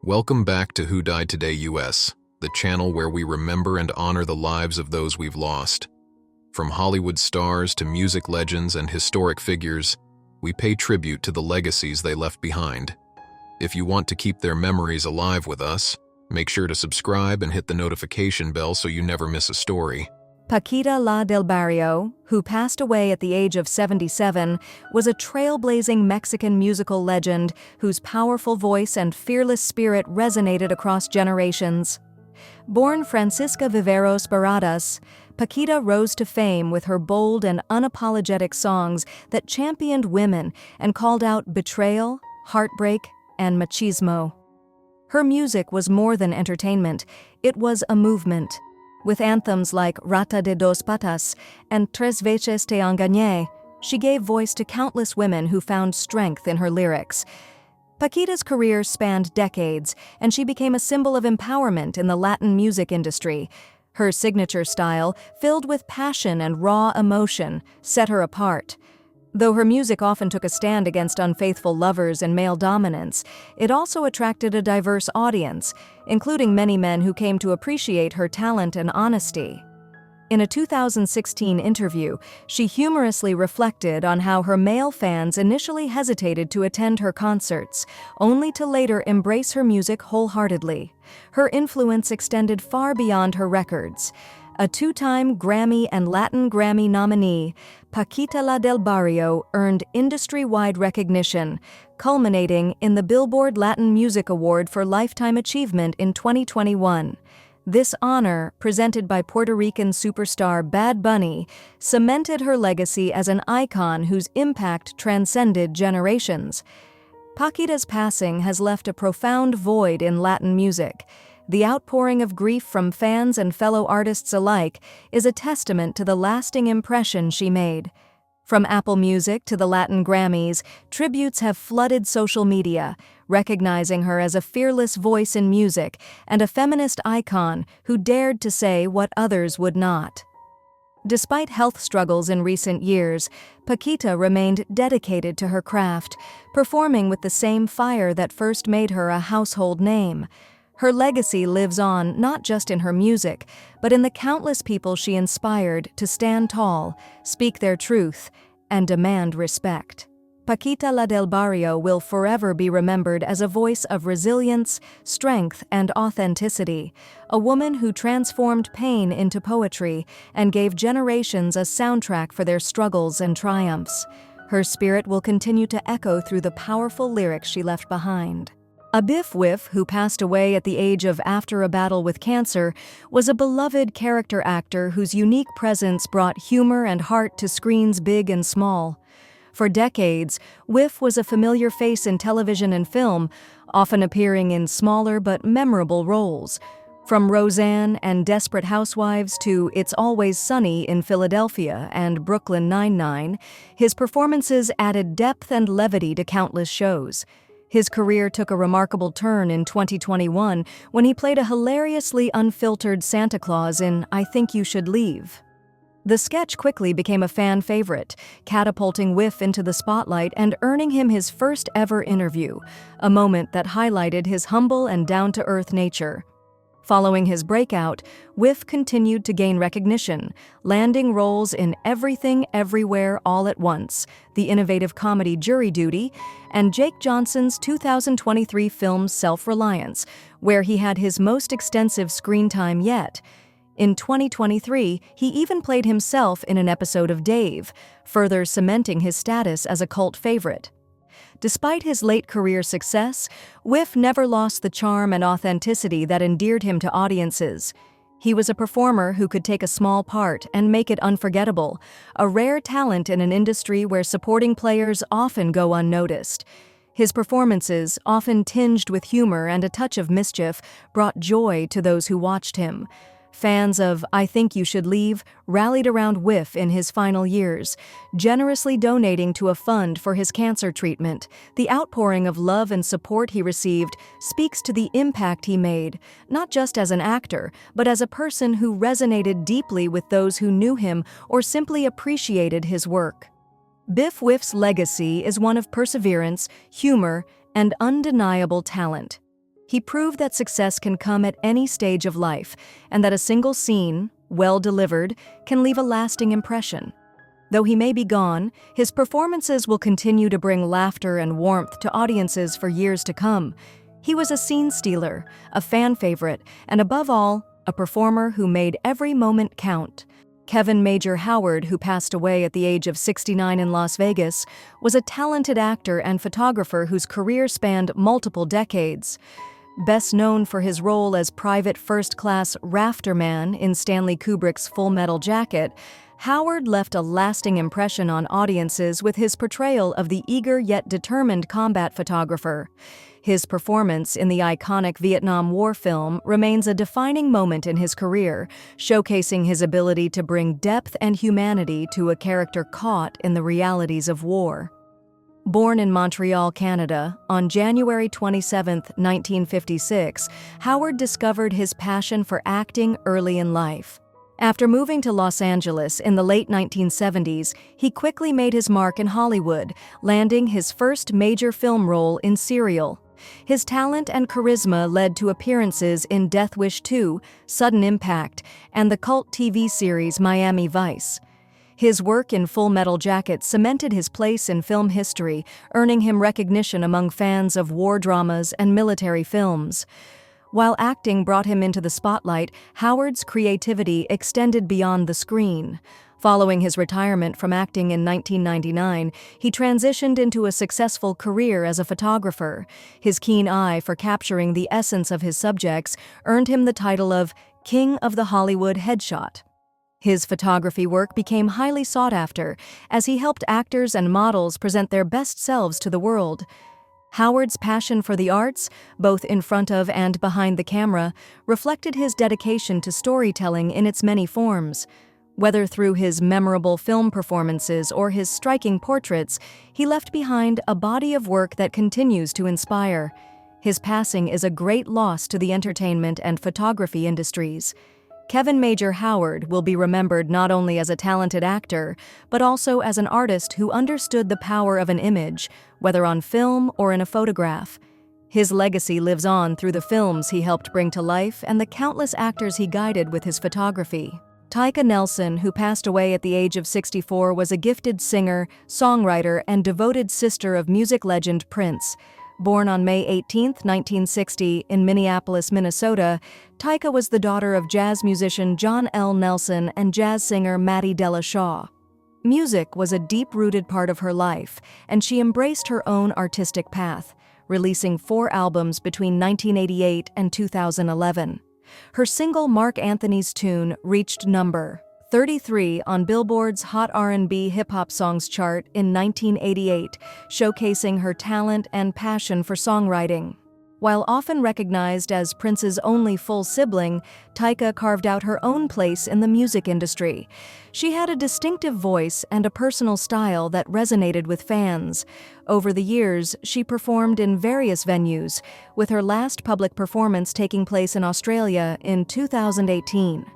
Welcome back to Who Died Today US, the channel where we remember and honor the lives of those we've lost. From Hollywood stars to music legends and historic figures, we pay tribute to the legacies they left behind. If you want to keep their memories alive with us, make sure to subscribe and hit the notification bell so you never miss a story. Paquita La del Barrio, who passed away at the age of 77, was a trailblazing Mexican musical legend whose powerful voice and fearless spirit resonated across generations. Born Francisca Viveros Baradas, Paquita rose to fame with her bold and unapologetic songs that championed women and called out betrayal, heartbreak, and machismo. Her music was more than entertainment, it was a movement. With anthems like Rata de dos patas and Tres veces te engañé, she gave voice to countless women who found strength in her lyrics. Paquita's career spanned decades, and she became a symbol of empowerment in the Latin music industry. Her signature style, filled with passion and raw emotion, set her apart. Though her music often took a stand against unfaithful lovers and male dominance, it also attracted a diverse audience, including many men who came to appreciate her talent and honesty. In a 2016 interview, she humorously reflected on how her male fans initially hesitated to attend her concerts, only to later embrace her music wholeheartedly. Her influence extended far beyond her records. A two-time Grammy and Latin Grammy nominee, Paquita La del Barrio earned industry-wide recognition, culminating in the Billboard Latin Music Award for Lifetime Achievement in 2021. This honor, presented by Puerto Rican superstar Bad Bunny, cemented her legacy as an icon whose impact transcended generations. Paquita's passing has left a profound void in Latin music. The outpouring of grief from fans and fellow artists alike is a testament to the lasting impression she made. From Apple Music to the Latin Grammys, tributes have flooded social media, recognizing her as a fearless voice in music and a feminist icon who dared to say what others would not. Despite health struggles in recent years, Paquita remained dedicated to her craft, performing with the same fire that first made her a household name. Her legacy lives on not just in her music, but in the countless people she inspired to stand tall, speak their truth, and demand respect. Paquita La del Barrio will forever be remembered as a voice of resilience, strength, and authenticity, a woman who transformed pain into poetry and gave generations a soundtrack for their struggles and triumphs. Her spirit will continue to echo through the powerful lyrics she left behind. A Biff Wiff, who passed away at the age of after a battle with cancer, was a beloved character actor whose unique presence brought humor and heart to screens big and small. For decades, Wiff was a familiar face in television and film, often appearing in smaller but memorable roles. From Roseanne and Desperate Housewives to It's Always Sunny in Philadelphia and Brooklyn Nine-Nine, his performances added depth and levity to countless shows. His career took a remarkable turn in 2021 when he played a hilariously unfiltered Santa Claus in I Think You Should Leave. The sketch quickly became a fan favorite, catapulting Wiff into the spotlight and earning him his first ever interview, a moment that highlighted his humble and down-to-earth nature. Following his breakout, Wiff continued to gain recognition, landing roles in Everything Everywhere All at Once, the innovative comedy Jury Duty, and Jake Johnson's 2023 film Self-Reliance, where he had his most extensive screen time yet. In 2023, he even played himself in an episode of Dave, further cementing his status as a cult favorite. Despite his late career success, Wiff never lost the charm and authenticity that endeared him to audiences. He was a performer who could take a small part and make it unforgettable, a rare talent in an industry where supporting players often go unnoticed. His performances, often tinged with humor and a touch of mischief, brought joy to those who watched him. Fans of I Think You Should Leave rallied around Wiff in his final years, generously donating to a fund for his cancer treatment. The outpouring of love and support he received speaks to the impact he made, not just as an actor, but as a person who resonated deeply with those who knew him or simply appreciated his work. Biff Wiff's legacy is one of perseverance, humor, and undeniable talent. He proved that success can come at any stage of life, and that a single scene, well delivered, can leave a lasting impression. Though he may be gone, his performances will continue to bring laughter and warmth to audiences for years to come. He was a scene stealer, a fan favorite, and above all, a performer who made every moment count. Kevyn Major Howard, who passed away at the age of 69 in Las Vegas, was a talented actor and photographer whose career spanned multiple decades. Best known for his role as Private First Class Rafterman in Stanley Kubrick's Full Metal Jacket, Howard left a lasting impression on audiences with his portrayal of the eager yet determined combat photographer. His performance in the iconic Vietnam War film remains a defining moment in his career, showcasing his ability to bring depth and humanity to a character caught in the realities of war. Born in Montreal, Canada, on January 27, 1956, Howard discovered his passion for acting early in life. After moving to Los Angeles in the late 1970s, he quickly made his mark in Hollywood, landing his first major film role in Serial. His talent and charisma led to appearances in Death Wish 2, Sudden Impact, and the cult TV series Miami Vice. His work in Full Metal Jacket cemented his place in film history, earning him recognition among fans of war dramas and military films. While acting brought him into the spotlight, Howard's creativity extended beyond the screen. Following his retirement from acting in 1999, he transitioned into a successful career as a photographer. His keen eye for capturing the essence of his subjects earned him the title of King of the Hollywood Headshot. His photography work became highly sought after, as he helped actors and models present their best selves to the world. Howard's passion for the arts, both in front of and behind the camera, reflected his dedication to storytelling in its many forms. Whether through his memorable film performances or his striking portraits, he left behind a body of work that continues to inspire. His passing is a great loss to the entertainment and photography industries. Kevyn Major Howard will be remembered not only as a talented actor, but also as an artist who understood the power of an image, whether on film or in a photograph. His legacy lives on through the films he helped bring to life and the countless actors he guided with his photography. Taica Nelson, who passed away at the age of 64, was a gifted singer, songwriter, and devoted sister of music legend Prince. Born on May 18, 1960, in Minneapolis, Minnesota, Tyka was the daughter of jazz musician John L. Nelson and jazz singer Mattie Della Shaw. Music was a deep-rooted part of her life, and she embraced her own artistic path, releasing 4 albums between 1988 and 2011. Her single Mark Anthony's Tune reached number 33 on Billboard's Hot R&B Hip-Hop Songs chart in 1988, showcasing her talent and passion for songwriting. While often recognized as Prince's only full sibling, Tyka carved out her own place in the music industry. She had a distinctive voice and a personal style that resonated with fans. Over the years, she performed in various venues, with her last public performance taking place in Australia in 2018.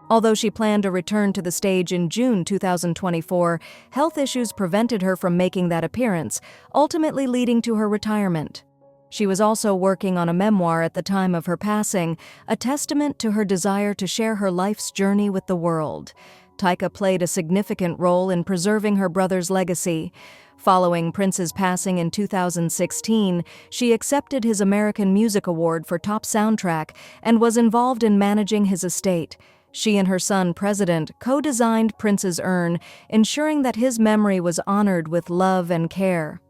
Although she planned to return to the stage in June 2024, health issues prevented her from making that appearance, ultimately leading to her retirement. She was also working on a memoir at the time of her passing, a testament to her desire to share her life's journey with the world. Tyka played a significant role in preserving her brother's legacy. Following Prince's passing in 2016, she accepted his American Music Award for Top Soundtrack and was involved in managing his estate. She and her son, President, co-designed Prince's urn, ensuring that his memory was honored with love and care.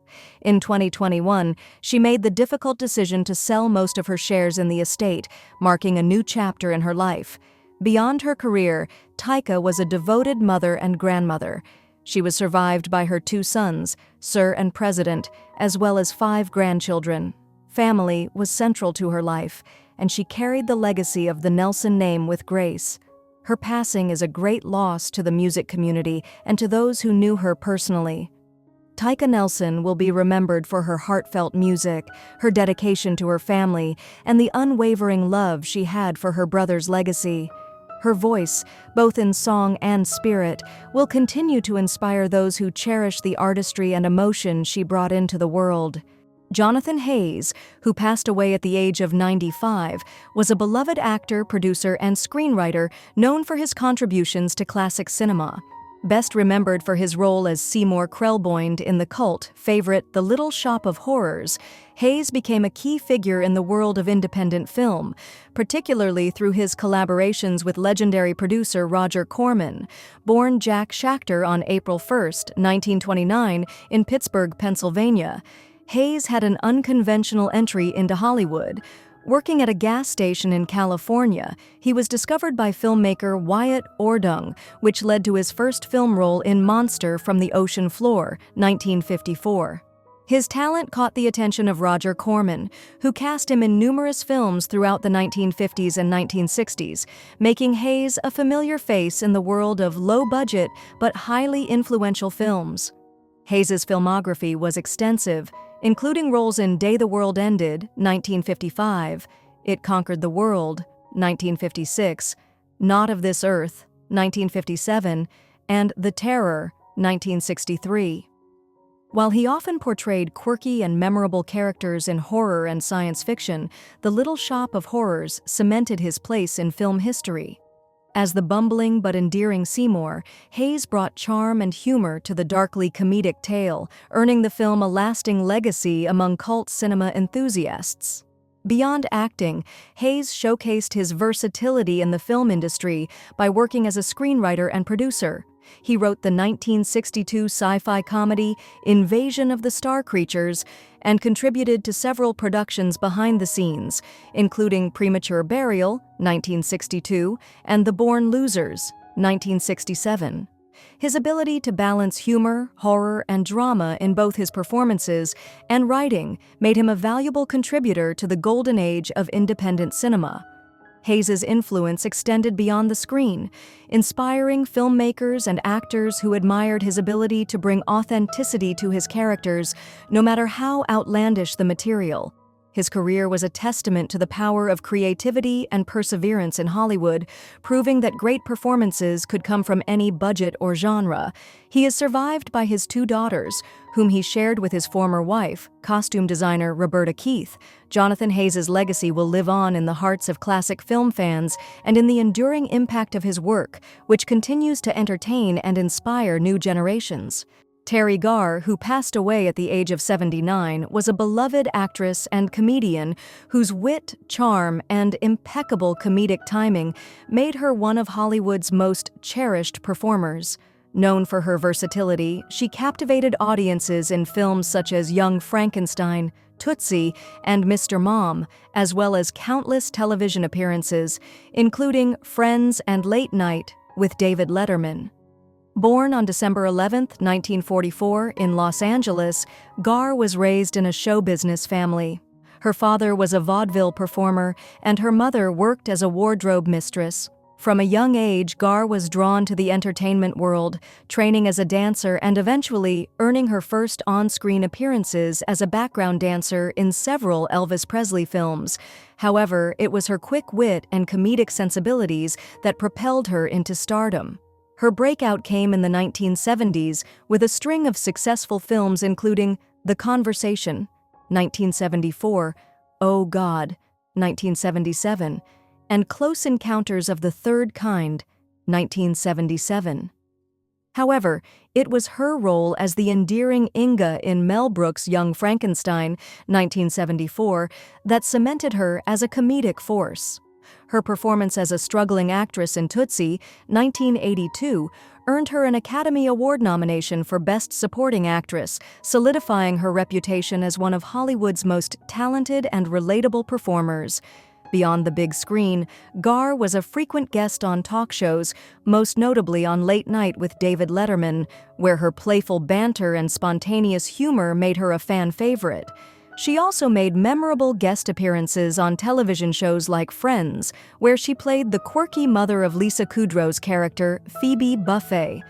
In 2021, she made the difficult decision to sell most of her shares in the estate, marking a new chapter in her life. Beyond her career, Tyka was a devoted mother and grandmother. She was survived by her 2 sons, Sir and President, as well as 5 grandchildren. Family was central to her life, and she carried the legacy of the Nelson name with grace. Her passing is a great loss to the music community and to those who knew her personally. Taica Nelson will be remembered for her heartfelt music, her dedication to her family, and the unwavering love she had for her brother's legacy. Her voice, both in song and spirit, will continue to inspire those who cherish the artistry and emotion she brought into the world. Jonathan Haze, who passed away at the age of 95, was a beloved actor, producer, and screenwriter known for his contributions to classic cinema. Best remembered for his role as Seymour Krelboyne in the cult favorite The Little Shop of Horrors, Haze became a key figure in the world of independent film, particularly through his collaborations with legendary producer Roger Corman. Born Jack Schachter on April 1, 1929, in Pittsburgh, Pennsylvania, Haze had an unconventional entry into Hollywood. Working at a gas station in California, he was discovered by filmmaker Wyatt Ordung, which led to his first film role in Monster from the Ocean Floor, 1954. His talent caught the attention of Roger Corman, who cast him in numerous films throughout the 1950s and 1960s, making Haze a familiar face in the world of low-budget but highly influential films. Haze's filmography was extensive, including roles in Day the World Ended, 1955, It Conquered the World, 1956, Not of This Earth, 1957, and The Terror, 1963. While he often portrayed quirky and memorable characters in horror and science fiction, The Little Shop of Horrors cemented his place in film history. As the bumbling but endearing Seymour, Haze brought charm and humor to the darkly comedic tale, earning the film a lasting legacy among cult cinema enthusiasts. Beyond acting, Haze showcased his versatility in the film industry by working as a screenwriter and producer. He wrote the 1962 sci-fi comedy Invasion of the Star Creatures and contributed to several productions behind the scenes, including Premature Burial, 1962, and The Born Losers, 1967. His ability to balance humor, horror, and drama in both his performances and writing made him a valuable contributor to the golden age of independent cinema. Haze's influence extended beyond the screen, inspiring filmmakers and actors who admired his ability to bring authenticity to his characters, no matter how outlandish the material. His career was a testament to the power of creativity and perseverance in Hollywood, proving that great performances could come from any budget or genre. He is survived by his two daughters, whom he shared with his former wife, costume designer Roberta Keith. Jonathan Haze's legacy will live on in the hearts of classic film fans and in the enduring impact of his work, which continues to entertain and inspire new generations. Teri Garr, who passed away at the age of 79, was a beloved actress and comedian whose wit, charm, and impeccable comedic timing made her one of Hollywood's most cherished performers. Known for her versatility, she captivated audiences in films such as Young Frankenstein, Tootsie, and Mr. Mom, as well as countless television appearances, including Friends and Late Night with David Letterman. Born on December 11, 1944, in Los Angeles, Garr was raised in a show business family. Her father was a vaudeville performer, and her mother worked as a wardrobe mistress. From a young age, Garr was drawn to the entertainment world, training as a dancer and eventually earning her first on-screen appearances as a background dancer in several Elvis Presley films. However, it was her quick wit and comedic sensibilities that propelled her into stardom. Her breakout came in the 1970s with a string of successful films including The Conversation, 1974, Oh God, 1977, and Close Encounters of the Third Kind, 1977. However, it was her role as the endearing Inga in Mel Brooks' Young Frankenstein, 1974, that cemented her as a comedic force. Her performance as a struggling actress in Tootsie, 1982, earned her an Academy Award nomination for Best Supporting Actress, solidifying her reputation as one of Hollywood's most talented and relatable performers. Beyond the big screen, Garr was a frequent guest on talk shows, most notably on Late Night with David Letterman, where her playful banter and spontaneous humor made her a fan favorite. She also made memorable guest appearances on television shows like Friends, where she played the quirky mother of Lisa Kudrow's character, Phoebe Buffay.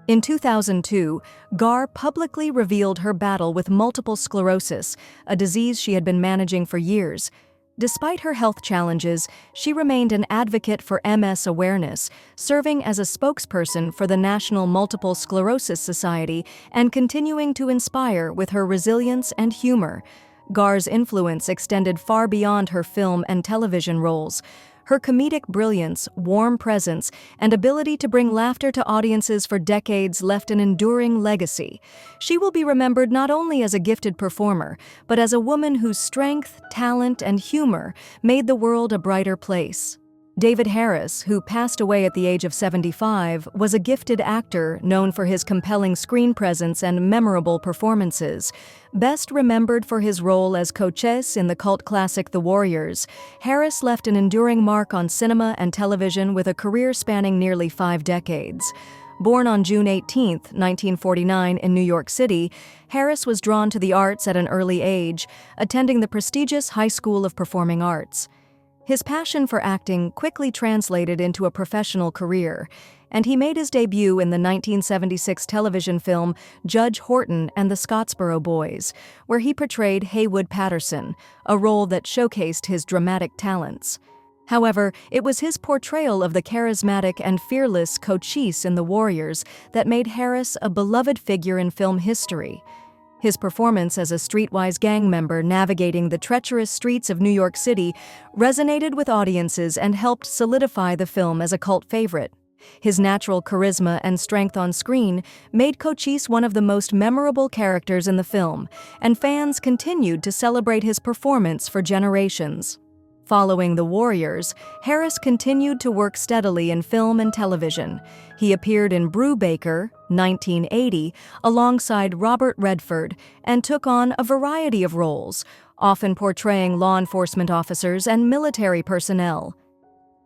In 2002, Garr publicly revealed her battle with multiple sclerosis, a disease she had been managing for years. Despite her health challenges, she remained an advocate for MS awareness, serving as a spokesperson for the National Multiple Sclerosis Society and continuing to inspire with her resilience and humor. Garr's influence extended far beyond her film and television roles. Her comedic brilliance, warm presence, and ability to bring laughter to audiences for decades left an enduring legacy. She will be remembered not only as a gifted performer, but as a woman whose strength, talent, and humor made the world a brighter place. David Harris, who passed away at the age of 75, was a gifted actor known for his compelling screen presence and memorable performances. Best remembered for his role as Cochise in the cult classic The Warriors, Harris left an enduring mark on cinema and television with a career spanning nearly 5 decades. Born on June 18, 1949 in New York City, Harris was drawn to the arts at an early age, attending the prestigious High School of Performing Arts. His passion for acting quickly translated into a professional career, and he made his debut in the 1976 television film Judge Horton and the Scottsboro Boys, where he portrayed Haywood Patterson, a role that showcased his dramatic talents. However, it was his portrayal of the charismatic and fearless Cochise in The Warriors that made Harris a beloved figure in film history. His performance as a streetwise gang member navigating the treacherous streets of New York City resonated with audiences and helped solidify the film as a cult favorite. His natural charisma and strength on screen made Cochise one of the most memorable characters in the film, and fans continued to celebrate his performance for generations. Following The Warriors, Harris continued to work steadily in film and television. He appeared in Brubaker, 1980, alongside Robert Redford, and took on a variety of roles, often portraying law enforcement officers and military personnel.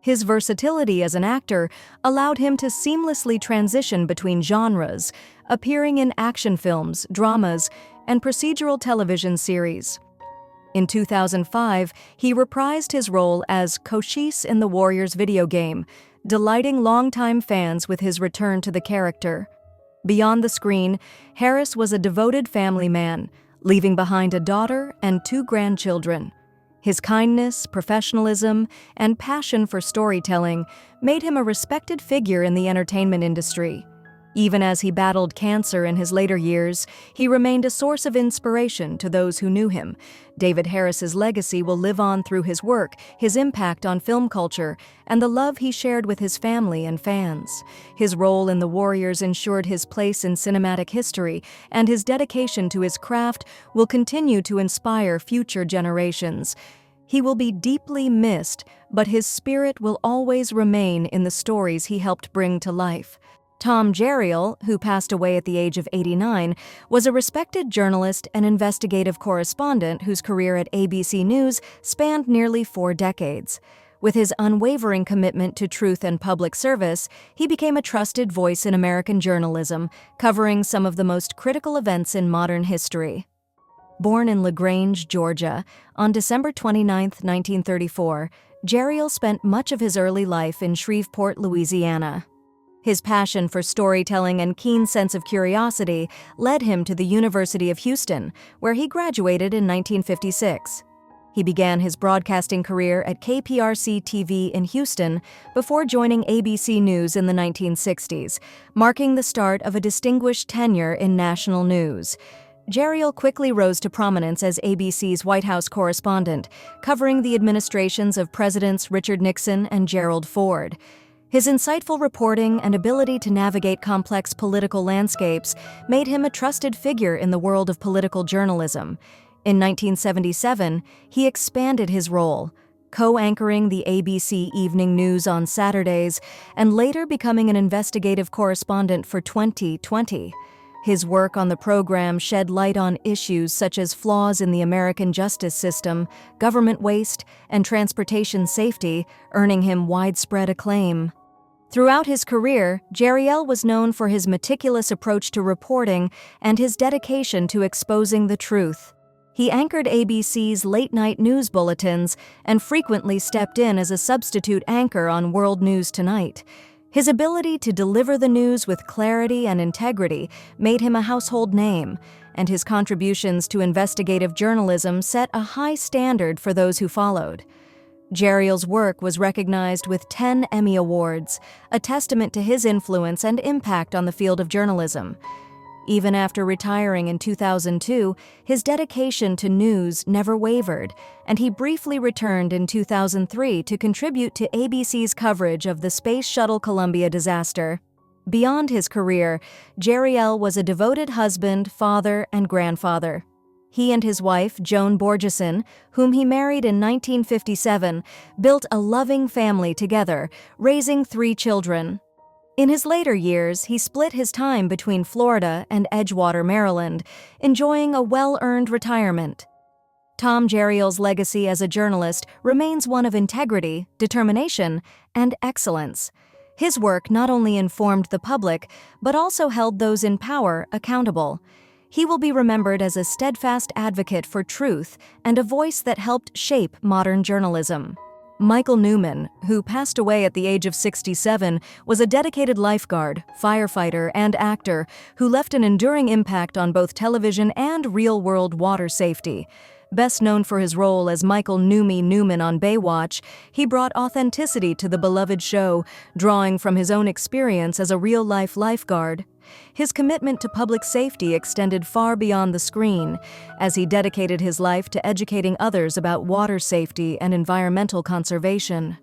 His versatility as an actor allowed him to seamlessly transition between genres, appearing in action films, dramas, and procedural television series. In 2005, he reprised his role as Cochise in the Warriors video game, delighting longtime fans with his return to the character. Beyond the screen, Harris was a devoted family man, leaving behind a daughter and 2 grandchildren. His kindness, professionalism, and passion for storytelling made him a respected figure in the entertainment industry. Even as he battled cancer in his later years, he remained a source of inspiration to those who knew him. David Harris's legacy will live on through his work, his impact on film culture, and the love he shared with his family and fans. His role in The Warriors ensured his place in cinematic history, and his dedication to his craft will continue to inspire future generations. He will be deeply missed, but his spirit will always remain in the stories he helped bring to life. Tom Jarriel, who passed away at the age of 89, was a respected journalist and investigative correspondent whose career at ABC News spanned nearly 4 decades. With his unwavering commitment to truth and public service, he became a trusted voice in American journalism, covering some of the most critical events in modern history. Born in LaGrange, Georgia, on December 29, 1934, Jarriel spent much of his early life in Shreveport, Louisiana. His passion for storytelling and keen sense of curiosity led him to the University of Houston, where he graduated in 1956. He began his broadcasting career at KPRC-TV in Houston before joining ABC News in the 1960s, marking the start of a distinguished tenure in national news. Jarriel quickly rose to prominence as ABC's White House correspondent, covering the administrations of Presidents Richard Nixon and Gerald Ford. His insightful reporting and ability to navigate complex political landscapes made him a trusted figure in the world of political journalism. In 1977, he expanded his role, co-anchoring the ABC Evening News on Saturdays and later becoming an investigative correspondent for 2020. His work on the program shed light on issues such as flaws in the American justice system, government waste, and transportation safety, earning him widespread acclaim. Throughout his career, Jarriel was known for his meticulous approach to reporting and his dedication to exposing the truth. He anchored ABC's late-night news bulletins and frequently stepped in as a substitute anchor on World News Tonight. His ability to deliver the news with clarity and integrity made him a household name, and his contributions to investigative journalism set a high standard for those who followed. Jarriel's work was recognized with 10 Emmy Awards, a testament to his influence and impact on the field of journalism. Even after retiring in 2002, his dedication to news never wavered, and he briefly returned in 2003 to contribute to ABC's coverage of the Space Shuttle Columbia disaster. Beyond his career, Jarriel was a devoted husband, father, and grandfather. He and his wife, Joan Borgeson, whom he married in 1957, built a loving family together, raising 3 children. In his later years, he split his time between Florida and Edgewater, Maryland, enjoying a well-earned retirement. Tom Jarriel's legacy as a journalist remains one of integrity, determination, and excellence. His work not only informed the public, but also held those in power accountable. He will be remembered as a steadfast advocate for truth and a voice that helped shape modern journalism. Michael Newman, who passed away at the age of 67, was a dedicated lifeguard, firefighter, and actor who left an enduring impact on both television and real-world water safety. Best known for his role as Michael Newman on Baywatch, he brought authenticity to the beloved show, drawing from his own experience as a real-life lifeguard. His commitment to public safety extended far beyond the screen, as he dedicated his life to educating others about water safety and environmental conservation.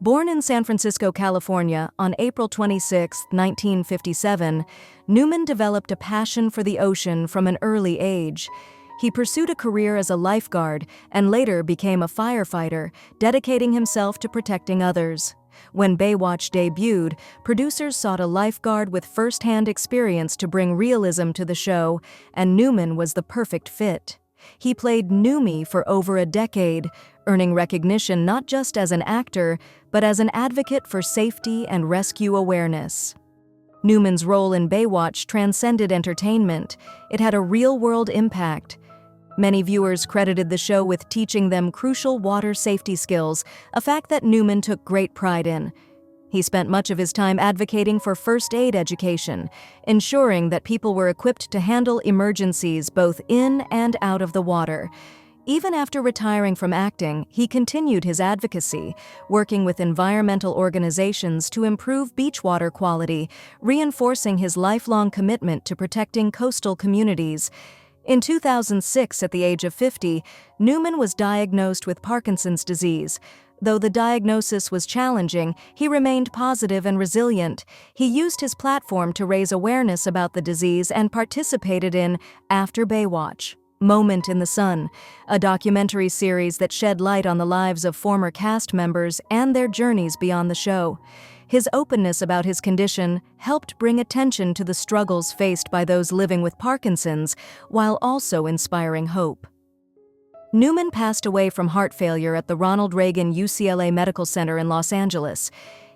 Born in San Francisco, California, on April 26, 1957, Newman developed a passion for the ocean from an early age. He pursued a career as a lifeguard and later became a firefighter, dedicating himself to protecting others. When Baywatch debuted, producers sought a lifeguard with first-hand experience to bring realism to the show, and Newman was the perfect fit. He played Newmy for over a decade, earning recognition not just as an actor, but as an advocate for safety and rescue awareness. Newman's role in Baywatch transcended entertainment. It had a real-world impact. Many viewers credited the show with teaching them crucial water safety skills, a fact that Newman took great pride in. He spent much of his time advocating for first aid education, ensuring that people were equipped to handle emergencies both in and out of the water. Even after retiring from acting, he continued his advocacy, working with environmental organizations to improve beach water quality, reinforcing his lifelong commitment to protecting coastal communities. In 2006, at the age of 50, Newman was diagnosed with Parkinson's disease. Though the diagnosis was challenging, he remained positive and resilient. He used his platform to raise awareness about the disease and participated in After Baywatch, Moment in the Sun, a documentary series that shed light on the lives of former cast members and their journeys beyond the show. His openness about his condition helped bring attention to the struggles faced by those living with Parkinson's, while also inspiring hope. Newman passed away from heart failure at the Ronald Reagan UCLA Medical Center in Los Angeles.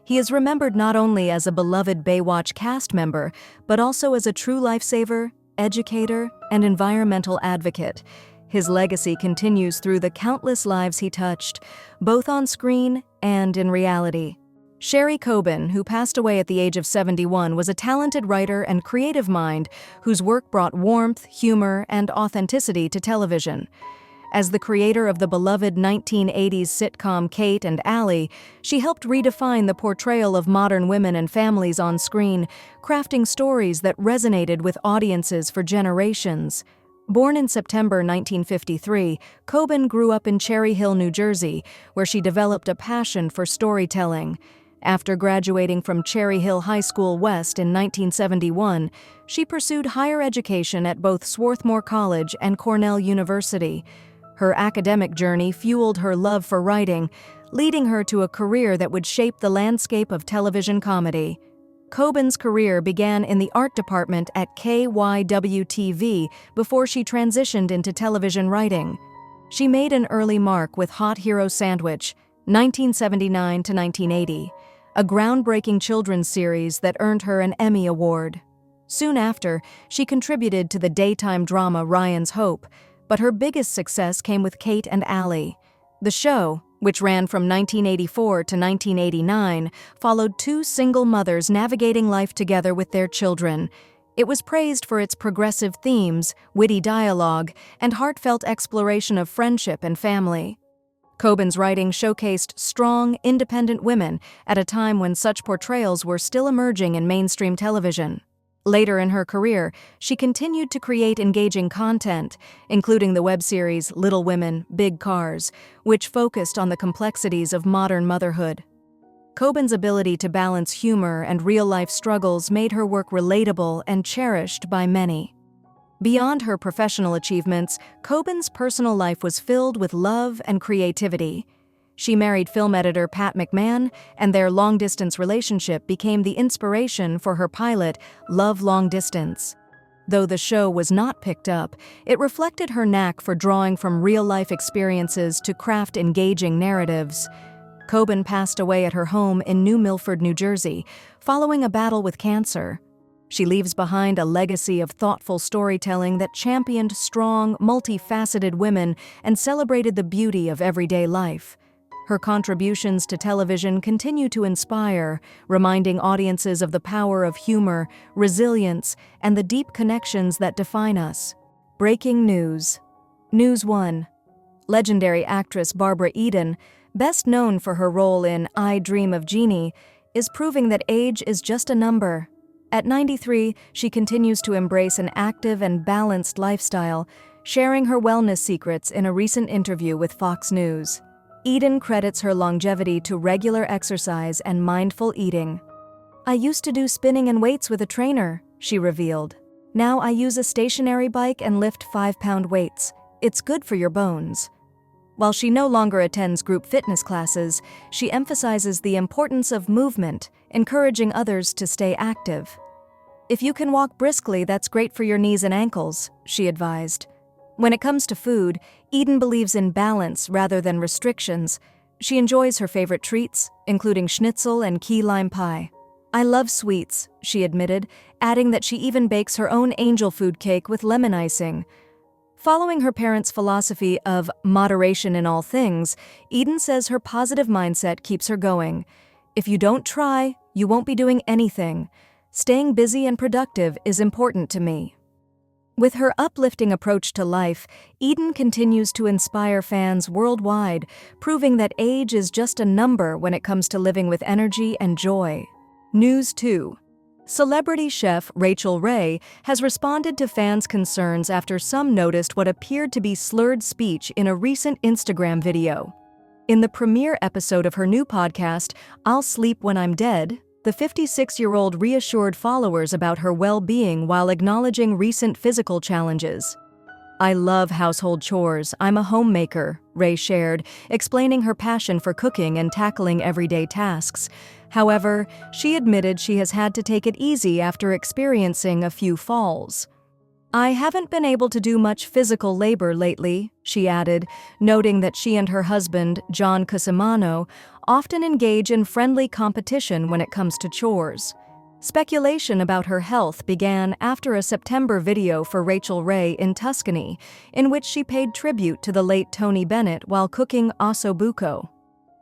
He is remembered not only as a beloved Baywatch cast member, but also as a true lifesaver, educator, and environmental advocate. His legacy continues through the countless lives he touched, both on screen and in reality. Sherry Coben, who passed away at the age of 71, was a talented writer and creative mind whose work brought warmth, humor, and authenticity to television. As the creator of the beloved 1980s sitcom Kate and Allie, she helped redefine the portrayal of modern women and families on screen, crafting stories that resonated with audiences for generations. Born in September 1953, Coben grew up in Cherry Hill, New Jersey, where she developed a passion for storytelling. After graduating from Cherry Hill High School West in 1971, she pursued higher education at both Swarthmore College and Cornell University. Her academic journey fueled her love for writing, leading her to a career that would shape the landscape of television comedy. Coben's career began in the art department at KYW-TV before she transitioned into television writing. She made an early mark with Hot Hero Sandwich, 1979 to 1980. A groundbreaking children's series that earned her an Emmy Award. Soon after, she contributed to the daytime drama Ryan's Hope, but her biggest success came with Kate and Allie. The show, which ran from 1984 to 1989, followed 2 single mothers navigating life together with their children. It was praised for its progressive themes, witty dialogue, and heartfelt exploration of friendship and family. Coben's writing showcased strong, independent women at a time when such portrayals were still emerging in mainstream television. Later in her career, she continued to create engaging content, including the web series Little Women, Big Cars, which focused on the complexities of modern motherhood. Coben's ability to balance humor and real-life struggles made her work relatable and cherished by many. Beyond her professional achievements, Coben's personal life was filled with love and creativity. She married film editor Pat McMahon, and their long-distance relationship became the inspiration for her pilot, Love Long Distance. Though the show was not picked up, it reflected her knack for drawing from real-life experiences to craft engaging narratives. Coben passed away at her home in New Milford, New Jersey, following a battle with cancer. She leaves behind a legacy of thoughtful storytelling that championed strong, multifaceted women and celebrated the beauty of everyday life. Her contributions to television continue to inspire, reminding audiences of the power of humor, resilience, and the deep connections that define us. Breaking news. News 1. Legendary actress Barbara Eden, best known for her role in I Dream of Jeannie, is proving that age is just a number. At 93, she continues to embrace an active and balanced lifestyle, sharing her wellness secrets in a recent interview with Fox News. Eden credits her longevity to regular exercise and mindful eating. "I used to do spinning and weights with a trainer," she revealed. "Now I use a stationary bike and lift 5-pound weights. It's good for your bones." While she no longer attends group fitness classes, she emphasizes the importance of movement, encouraging others to stay active. "If you can walk briskly, that's great for your knees and ankles," she advised. When it comes to food, Eden believes in balance rather than restrictions. She enjoys her favorite treats, including schnitzel and key lime pie. "I love sweets," she admitted, adding that she even bakes her own angel food cake with lemon icing. Following her parents' philosophy of moderation in all things, Eden says her positive mindset keeps her going. "If you don't try, you won't be doing anything. Staying busy and productive is important to me." With her uplifting approach to life, Eden continues to inspire fans worldwide, proving that age is just a number when it comes to living with energy and joy. News 2. Celebrity chef Rachael Ray has responded to fans' concerns after some noticed what appeared to be slurred speech in a recent Instagram video. In the premiere episode of her new podcast, I'll Sleep When I'm Dead, the 56-year-old reassured followers about her well-being while acknowledging recent physical challenges. "I love household chores. I'm a homemaker," Ray shared, explaining her passion for cooking and tackling everyday tasks. However, she admitted she has had to take it easy after experiencing a few falls. "I haven't been able to do much physical labor lately," she added, noting that she and her husband, John Cusimano, often engage in friendly competition when it comes to chores. Speculation about her health began after a September video for Rachael Ray in Tuscany, in which she paid tribute to the late Tony Bennett while cooking osso buco.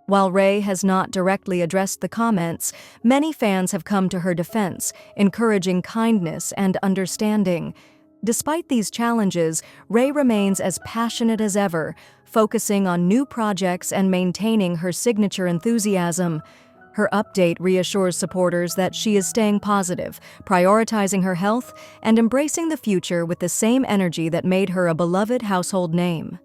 While Ray has not directly addressed the comments, many fans have come to her defense, encouraging kindness and understanding. Despite these challenges, Ray remains as passionate as ever, focusing on new projects and maintaining her signature enthusiasm. Her update reassures supporters that she is staying positive, prioritizing her health, and embracing the future with the same energy that made her a beloved household name.